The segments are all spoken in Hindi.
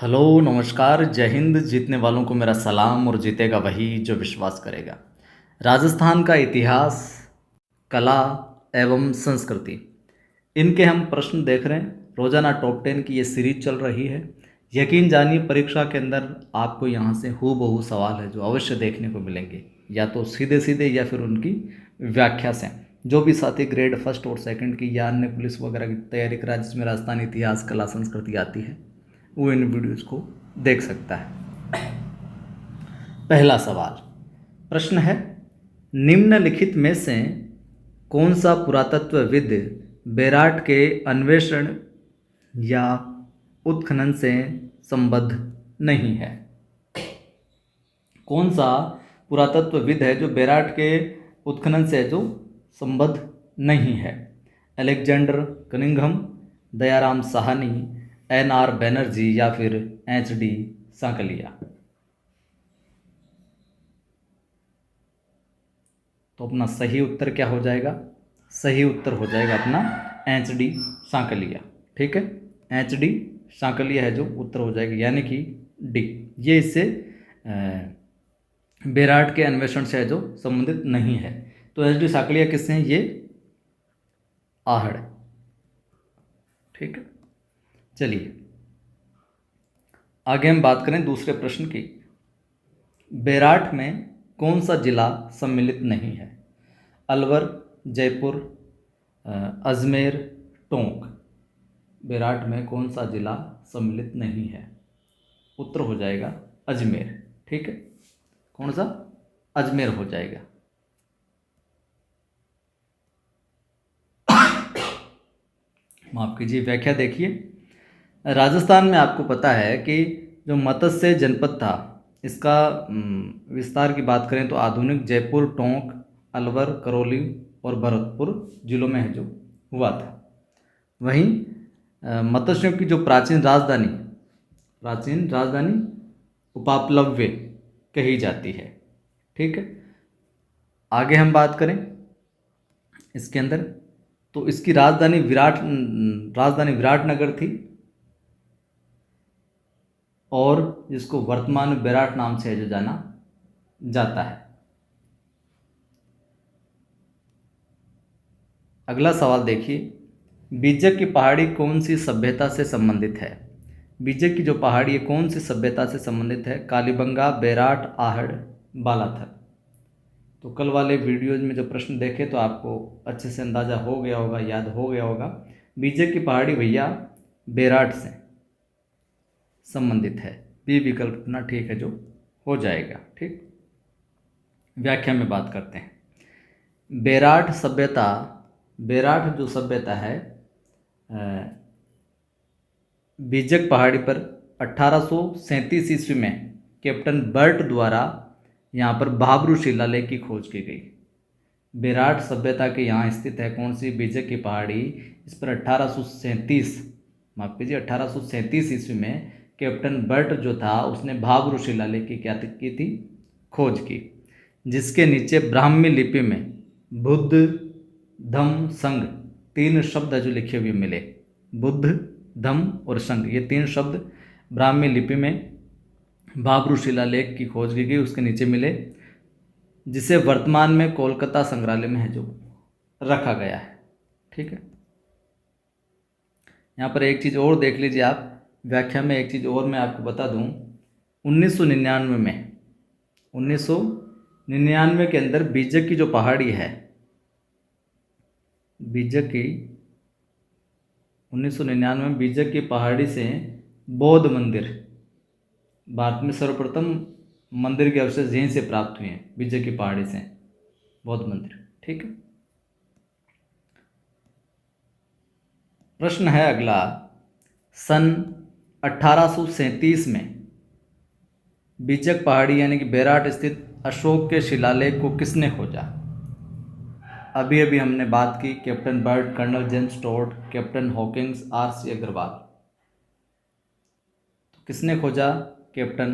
हेलो नमस्कार जय हिंद। जीतने वालों को मेरा सलाम और जीतेगा वही जो विश्वास करेगा। राजस्थान का इतिहास, कला एवं संस्कृति, इनके हम प्रश्न देख रहे हैं। रोजाना टॉप 10 की ये सीरीज चल रही है। यकीन जानिए परीक्षा के अंदर आपको यहाँ से हूबहू सवाल है जो अवश्य देखने को मिलेंगे, या तो सीधे सीधे या फिर उनकी व्याख्या से। जो भी साथी ग्रेड फर्स्ट और सेकंड की या अन्य पुलिस वगैरह की तैयारी करा जिसमें राजस्थान इतिहास, कला, संस्कृति आती है, वो इन वीडियोज़ को देख सकता है। पहला सवाल, प्रश्न है, निम्नलिखित में से कौन सा पुरातत्वविद बेराट के अन्वेषण या उत्खनन से संबद्ध नहीं है? कौन सा पुरातत्वविद है जो बेराट के उत्खनन से जो संबद्ध नहीं है? Alexander Cunningham, Dayaram Sahni, NR. Banerjee या फिर एच.डी. सांकलिया? तो अपना सही उत्तर क्या हो जाएगा? सही उत्तर हो जाएगा अपना एच.डी. सांकलिया। ठीक है, एच.डी. सांकलिया है जो उत्तर हो जाएगा, यानी कि डी। ये इससे बेराट के अन्वेषण से है जो संबंधित नहीं है। तो एच.डी. सांकलिया किससे हैं? ये आहड़। ठीक है, चलिए आगे हम बात करें दूसरे प्रश्न की। बेराट में कौन सा जिला सम्मिलित नहीं है? अलवर, जयपुर, अजमेर, टोंक। बेराट में कौन सा जिला सम्मिलित नहीं है? उत्तर हो जाएगा अजमेर। ठीक है, कौन सा? अजमेर हो जाएगा। माफ कीजिए, व्याख्या देखिए। राजस्थान में आपको पता है कि जो मत्स्य जनपद था, इसका विस्तार की बात करें तो आधुनिक जयपुर, टोंक, अलवर, करौली और भरतपुर जिलों में है जो हुआ था। वहीं मत्स्यों की जो प्राचीन राजधानी उपाप्लव्य कही जाती है। ठीक है, आगे हम बात करें इसके अंदर, तो इसकी राजधानी विराटनगर थी, और जिसको वर्तमान में बेराट नाम से जो जाना जाता है। अगला सवाल देखिए, बीजक की पहाड़ी कौन सी सभ्यता से संबंधित है? बीजक की जो पहाड़ी है कौन सी सभ्यता से संबंधित है? कालीबंगा, बेराट, आहड़, बालाथल। तो कल वाले वीडियोज में जो प्रश्न देखे तो आपको अच्छे से अंदाज़ा हो गया होगा, याद हो गया होगा। बीजक की पहाड़ी भैया बेराट से संबंधित है। बी विकल्प अपना ठीक है जो हो जाएगा। ठीक, व्याख्या में बात करते हैं। बेराट जो सभ्यता है बीजक पहाड़ी पर 1837 ईस्वी में कैप्टन बर्ट द्वारा यहाँ पर भाबरू शिलालेख की खोज की गई। बेराट सभ्यता के यहाँ स्थित है कौन सी? बीजक की पहाड़ी। इस पर 1837 ईस्वी में कैप्टन बर्ट जो था उसने भाबरू शिलालेख की क्या की थी? खोज की, जिसके नीचे ब्राह्मी लिपि में बुद्ध, धम्म, संघ 3 शब्द जो लिखे हुए मिले। बुद्ध, धम्म और संघ, ये 3 शब्द ब्राह्मी लिपि में भाबरू शिलालेख की खोज की गई, उसके नीचे मिले, जिसे वर्तमान में कोलकाता संग्रहालय में है जो रखा गया है। ठीक है, यहाँ पर एक चीज़ और देख लीजिए आप, व्याख्या में एक चीज़ और मैं आपको बता दूँ। 1999 के अंदर बीजक की जो पहाड़ी है, बीजक की 1999 में बीजक की पहाड़ी से बौद्ध मंदिर, भारत में सर्वप्रथम मंदिर के अवशेष यहीं से प्राप्त हुए हैं, बीजक की पहाड़ी से बौद्ध मंदिर। ठीक है, प्रश्न है अगला, सन 1837 में बीजक पहाड़ी यानी कि बेराट स्थित अशोक के शिलालेख को किसने खोजा? अभी अभी हमने बात की, captain Burt, colonel James Tod, captain Hawkins, R C. Agrawal. तो किसने खोजा? कैप्टन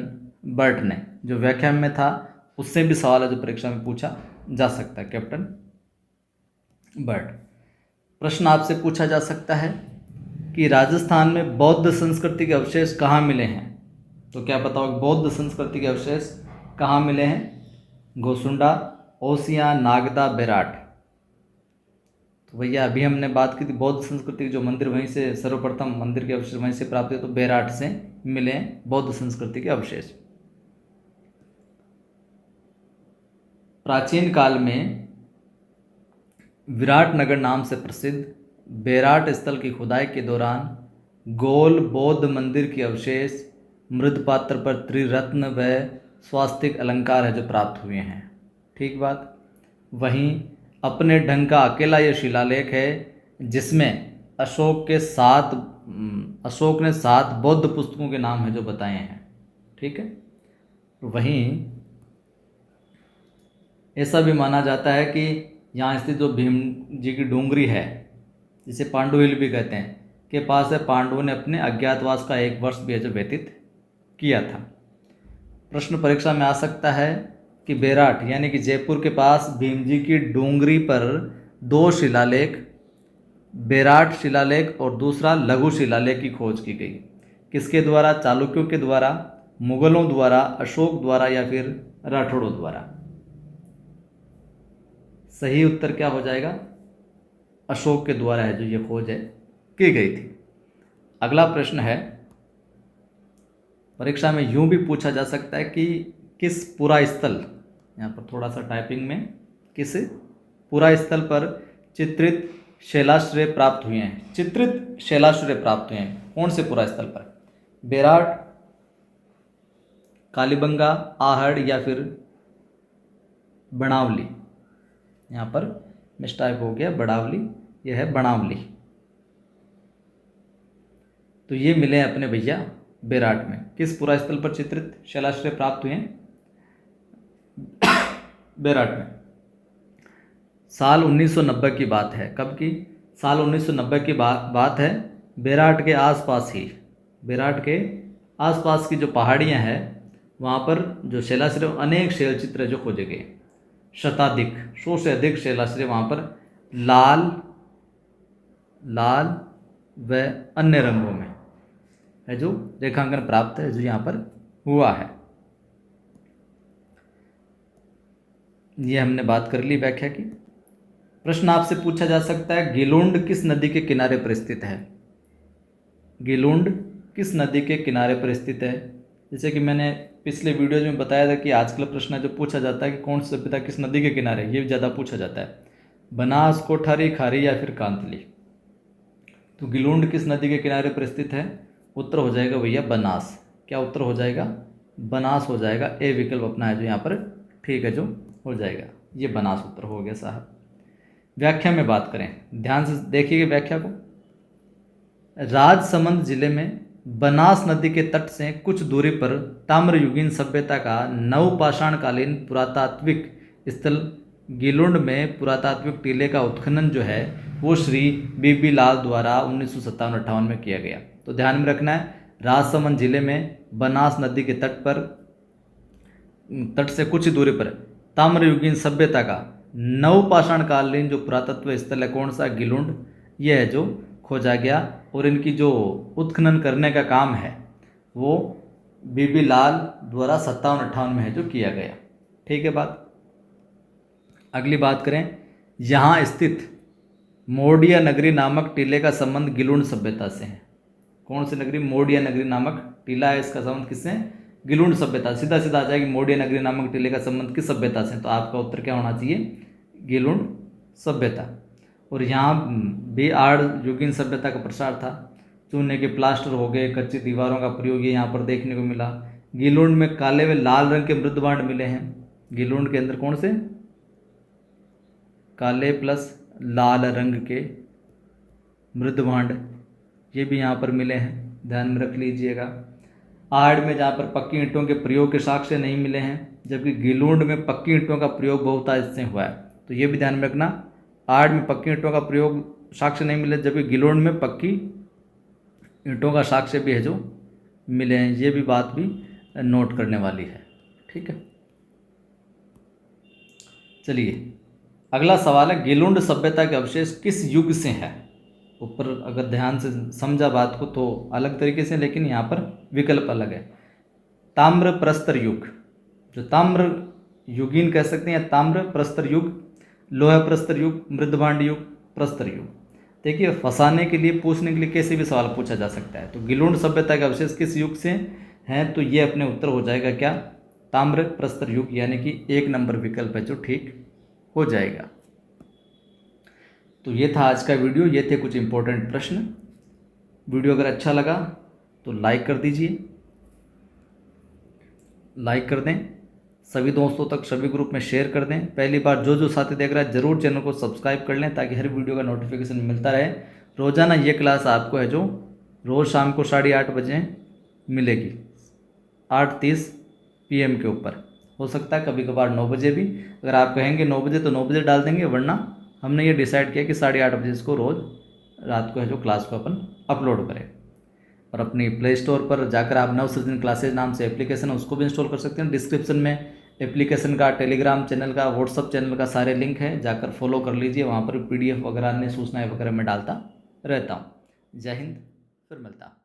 बर्ट ने। जो व्याख्या में था उससे भी सवाल है जो परीक्षा में पूछा जा सकता है, कैप्टन बर्ट। प्रश्न आपसे पूछा जा सकता है कि राजस्थान में बौद्ध संस्कृति के अवशेष कहाँ मिले हैं? तो क्या बताओ, बौद्ध संस्कृति के अवशेष कहाँ मिले हैं? गोसुंडा, ओसियां, नागदा, बेराट। तो भैया अभी हमने बात की थी बौद्ध संस्कृति के जो मंदिर, वहीं से सर्वप्रथम मंदिर के अवशेष वहीं से प्राप्त हुए, तो बेराट से मिले हैं बौद्ध संस्कृति के अवशेष। प्राचीन काल में विराटनगर नाम से प्रसिद्ध बेराट स्थल की खुदाई के दौरान गोल बौद्ध मंदिर के अवशेष, मृदपात्र पर त्रिरत्न व स्वास्तिक अलंकार है जो प्राप्त हुए हैं। ठीक बात। वहीं अपने ढंग का अकेला यह शिलालेख है जिसमें अशोक ने 7 बौद्ध पुस्तकों के नाम है जो बताए हैं। ठीक है। वहीं ऐसा भी माना जाता है कि यहाँ स्थित जो भीम जी की डोंगरी है, जिसे पांडु हिल भी कहते हैं, के पास है पांडवों ने अपने अज्ञातवास का 1 वर्ष भी जो व्यतीत किया था। प्रश्न परीक्षा में आ सकता है कि बेराट यानी कि जयपुर के पास भीम जी की डोंगरी पर 2 शिलालेख, बेराट शिलालेख और दूसरा लघु शिलालेख की खोज की गई। किसके द्वारा? चालुक्यों के द्वारा, मुगलों द्वारा, अशोक द्वारा या फिर राठौड़ों द्वारा? सही उत्तर क्या हो जाएगा? अशोक के द्वारा है जो ये खोज है की गई थी। अगला प्रश्न है, परीक्षा में यूं भी पूछा जा सकता है कि किस पुरा स्थल, यहाँ पर थोड़ा सा टाइपिंग में, किस पुरा स्थल पर चित्रित शैलाश्रय प्राप्त हुए हैं? चित्रित शैलाश्रय प्राप्त हुए हैं कौन से पुरा स्थल पर? बेराट, कालीबंगा, आहड़ या फिर बनावली? यहाँ पर मिस्टेक हो गया, बड़ावली, यह है बनावली। तो ये मिले हैं अपने भैया बेराट में। किस पुरा स्थल पर चित्रित शैलाश्रय प्राप्त हुए हैं? बेराट में। साल 1990 की बात है। कब की? साल 1990 की बात है। बेराट के आसपास ही, बेराट के आसपास की जो पहाड़ियाँ हैं वहाँ पर जो शैलाश्रय, अनेक शैल चित्र जो खोजे गए, शताधिक, 100 से अधिक शैलाश्रय वहाँ पर लाल व अन्य रंगों में है जो रेखांकन प्राप्त है, जो यहाँ पर हुआ है। ये हमने बात कर ली व्याख्या की। प्रश्न आपसे पूछा जा सकता है, गिलुंड किस नदी के किनारे पर स्थित है? गिलुंड किस नदी के किनारे पर स्थित है? जैसे कि मैंने पिछले वीडियो में बताया था कि आजकल प्रश्न जो पूछा जाता है कि कौन सी सभ्यता किस नदी के किनारे, ये ज़्यादा पूछा जाता है। बनास, कोठारी, खारी या फिर कांतली? तो गिलुंड किस नदी के किनारे पर स्थित है? उत्तर हो जाएगा भैया बनास। क्या उत्तर हो जाएगा? बनास हो जाएगा। ए विकल्प अपना है जो यहाँ पर ठीक है जो हो जाएगा, ये बनास उत्तर हो गया साहब। व्याख्या में बात करें, ध्यान से देखिए व्याख्या को। राजसमंद जिले में बनास नदी के तट से कुछ दूरी पर ताम्रयुगीन सभ्यता का नवपाषाणकालीन पुरातात्विक स्थल गिलुंड में पुरातात्विक टीले का उत्खनन जो है वो श्री बीबी लाल द्वारा 1957-58 में किया गया। तो ध्यान में रखना है, राजसमंद जिले में बनास नदी के तट से कुछ दूरी पर ताम्रयुगीन सभ्यता का नवपाषाणकालीन जो पुरातत्व स्थल है कौन सा? गिलुंड। यह है जो खोजा गया और इनकी जो उत्खनन करने का काम है वो बीबी लाल द्वारा 57-58 में है जो किया गया। ठीक है बात। अगली बात करें, यहाँ स्थित मोडिया नगरी नामक टीले का संबंध गिलुंड सभ्यता से है। कौन सी नगरी? मोडिया नगरी नामक टीला है, इसका संबंध किससे? गिलुंड सभ्यता। सीधा सीधा आ जाएगी, मोडिया नगरी नामक टीले का संबंध किस सभ्यता से? तो आपका उत्तर क्या होना चाहिए? गिलुंड सभ्यता। और यहाँ भी आड़ युगीन सभ्यता का प्रसार था। चूने के प्लास्टर हो गए, कच्ची दीवारों का प्रयोग ये यहाँ पर देखने को मिला। गिलुंड में काले व लाल रंग के मृदबांड मिले हैं। गिलुंड के अंदर कौन से? काले प्लस लाल रंग के मृदबांड, ये भी यहाँ पर मिले हैं, ध्यान में रख लीजिएगा। आहड़ में जहाँ पर पक्की ईंटों के प्रयोग के साक्ष्य नहीं मिले हैं, जबकि गिलुंड में पक्की ईंटों का प्रयोग बहुतायत से हुआ है। तो ये भी ध्यान में रखना, आहड़ में पक्की ईंटों का प्रयोग साक्ष्य नहीं मिले, जबकि गिलुंड में पक्की ईंटों का साक्ष्य भी है जो मिले हैं। ये भी बात भी नोट करने वाली है। ठीक है, चलिए अगला सवाल है, गिलुंड सभ्यता के अवशेष किस युग से है? ऊपर अगर ध्यान से समझा बात को तो अलग तरीके से, लेकिन यहाँ पर विकल्प अलग है। ताम्र प्रस्तर युग, जो ताम्र युगीन कह सकते हैं, या ताम्र प्रस्तर युग, लोहा प्रस्तर युग, मृदभांड युग, प्रस्तर युग। देखिए फंसाने के लिए, पूछने के लिए कैसे भी सवाल पूछा जा सकता है। तो गिलोंड सभ्यता के अवशेष किस युग से हैं, तो ये अपने उत्तर हो जाएगा क्या, ताम्र प्रस्तर युग, यानी कि 1 नंबर विकल्प है जो ठीक हो जाएगा। तो ये था आज का वीडियो, ये थे कुछ इंपॉर्टेंट प्रश्न। वीडियो अगर अच्छा लगा तो लाइक कर दीजिए, लाइक कर दें, सभी दोस्तों तक, सभी ग्रुप में शेयर कर दें। पहली बार जो साथी देख रहा है ज़रूर चैनल को सब्सक्राइब कर लें ताकि हर वीडियो का नोटिफिकेशन मिलता रहे। रोज़ाना ये क्लास आपको है जो रोज़ शाम को 8:30 बजे मिलेगी, 8:30 PM के ऊपर। हो सकता है कभी कभार 9 बजे भी, अगर आप कहेंगे 9 बजे तो 9 बजे डाल देंगे, वरना हमने ये डिसाइड किया कि 8:30 बजे इसको रोज़ रात को है जो क्लास को अपन अपलोड करें। और अपनी प्ले स्टोर पर जाकर आप नवसृजन क्लासेज नाम से एप्लीकेशन है उसको भी इंस्टॉल कर सकते हैं। डिस्क्रिप्शन में एप्लीकेशन का, टेलीग्राम चैनल का, व्हाट्सअप चैनल का सारे लिंक है, जाकर फॉलो कर लीजिए। वहाँ पर PDF वगैरह अन्य सूचनाएं वगैरह मैं डालता रहता हूँ। जय हिंद, फिर मिलता हूँ।